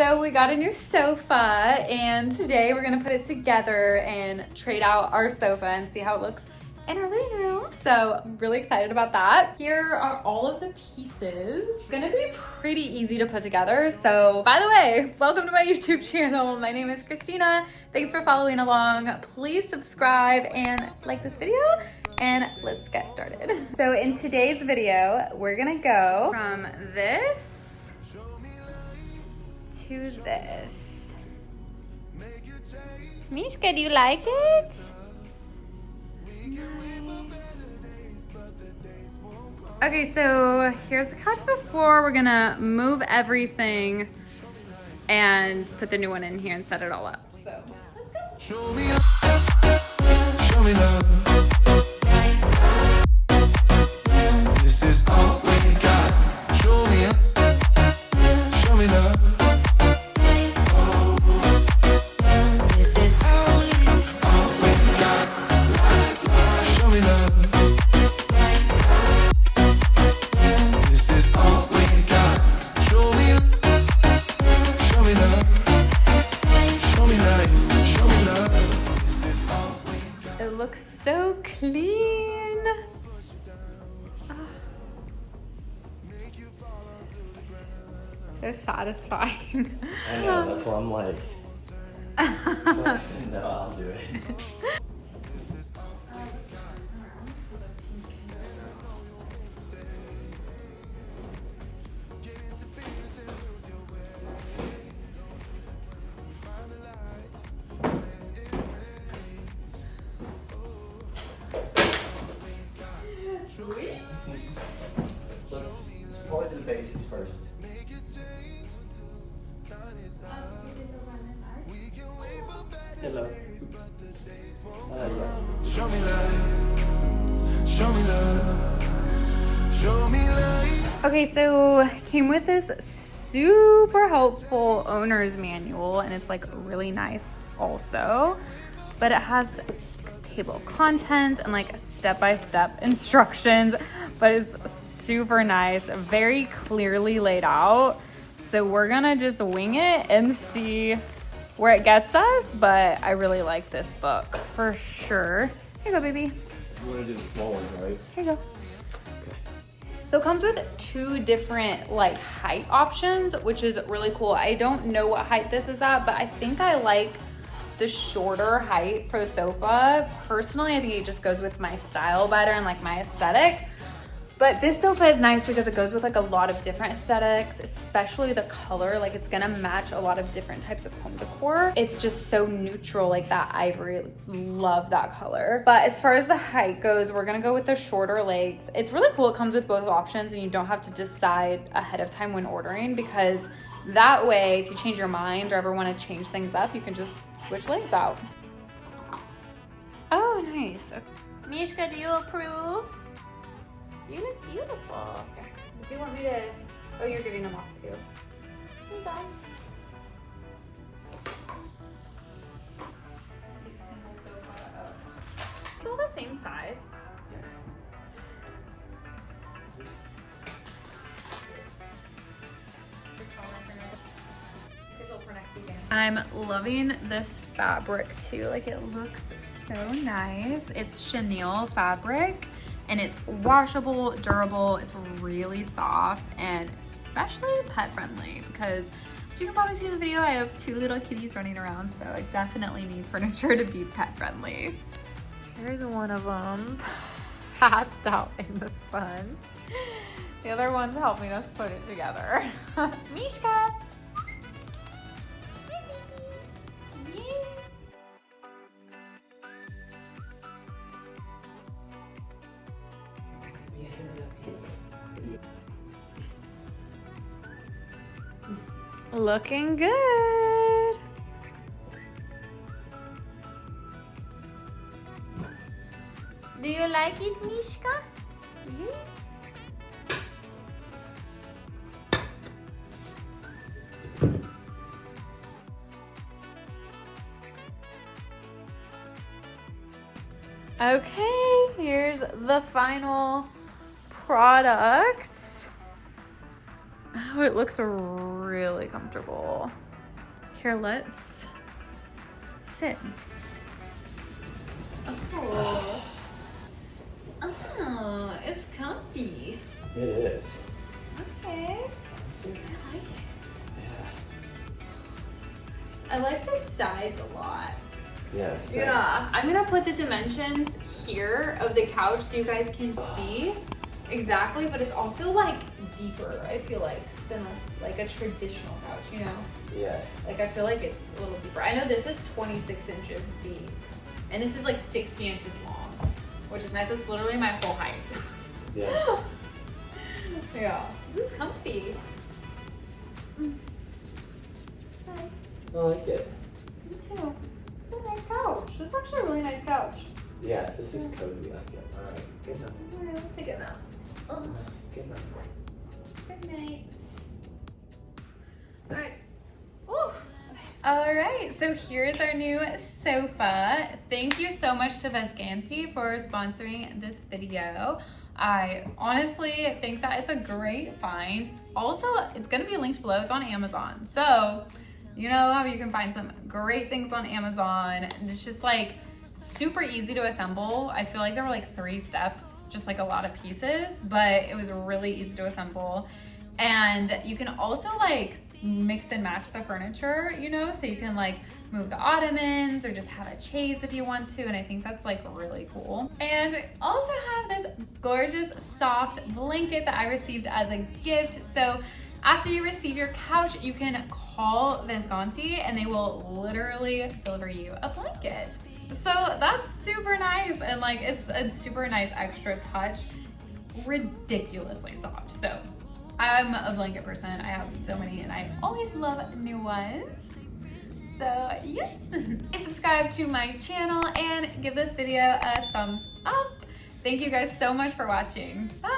So we got a new sofa and today we're gonna put it together and trade out our sofa and see how it looks in our living room. So I'm really excited about that. Here are all of the pieces. It's gonna be pretty easy to put together. So by the way, welcome to my YouTube channel. My name is Christina. Thanks for following along. Please subscribe and like this video and let's get started. So in today's video, we're gonna go from this to this. Mishka, do you like it? Okay, so here's the couch before. We're gonna move everything and put the new one in here and set it all up. So let's go. Show me love. This is all we got. Show me love. So clean. So satisfying. I know, that's why I'm like, so I said, no, I'll do it. Let's probably do the basics first. Hello. Yeah. Show me love. Show me love. Show me love. Okay, so came with this super helpful owner's manual and it's like really nice also, but it has table of contents and like step-by-step instructions, but it's super nice, very clearly laid out. So we're gonna just wing it and see where it gets us, but I really like this book for sure. Here you go, baby. You want to do the small ones, right? Here you go. Okay. So it comes with two different like height options, which is really cool. I don't know what height this is at, but I think I like the shorter height for the sofa. Personally, I think it just goes with my style better and like my aesthetic. But this sofa is nice because it goes with like a lot of different aesthetics, especially the color. Like it's gonna match a lot of different types of home decor. It's just so neutral, like that ivory, love that color. But as far as the height goes, we're gonna go with the shorter legs. It's really cool, it comes with both options and you don't have to decide ahead of time when ordering, because that way, if you change your mind or ever wanna change things up, you can just switch legs out. Oh, nice. Mishka, do you approve? You look beautiful. Okay. Do you want me to? Oh, you're giving them off too. Here you go. It's all the same size. Yes. I'm loving this fabric too. Like it looks so nice. It's chenille fabric and it's washable, durable. It's really soft and especially pet friendly because as you can probably see in the video, I have two little kitties running around. So I definitely need furniture to be pet friendly. Here's one of them passed out in the sun. The other one's helping us put it together. Mishka. Looking good. Do you like it, Mishka? Yes. Okay, here's the final product. Oh, it looks really comfortable. Here, let's sit. Oh. Oh, it's comfy. It is. Okay. Honestly, I like it. yeah. I like the size a lot. Yeah. Same. Yeah. I'm gonna put the dimensions here of the couch so you guys can see exactly, but it's also like deeper, I feel like, than like a traditional couch, you know? Yeah. Like I feel like it's a little deeper. I know this is 26 inches deep and this is like 60 inches long, which is nice. It's literally my whole height. Yeah. Yeah, this is comfy. Hi. I like it. Me too. It's a nice couch. This is actually a really nice couch. Yeah, this is cozy. I like it. All right. Good night. All right, let's take it now. Oh, Good night. good night. All right. Woo. All right, so here's our new sofa. Thank you so much to Vesgantti for sponsoring this video. I honestly think that it's a great find. Also, it's gonna be linked below. It's on Amazon. So, you know how you can find some great things on Amazon. It's just like super easy to assemble. I feel like there were like 3 steps, just like a lot of pieces, but it was really easy to assemble. And you can also like mix and match the furniture, you know, so you can like move the ottomans or just have a chaise if you want to, and I think that's like really cool. And I also have this gorgeous soft blanket that I received as a gift. So after you receive your couch, you can call Vesgantti and they will literally deliver you a blanket. So that's super nice, and like it's a super nice extra touch. It's ridiculously soft. So I'm a blanket person. I have so many and I always love new ones. So yes, subscribe to my channel and give this video a thumbs up. Thank you guys so much for watching. Bye.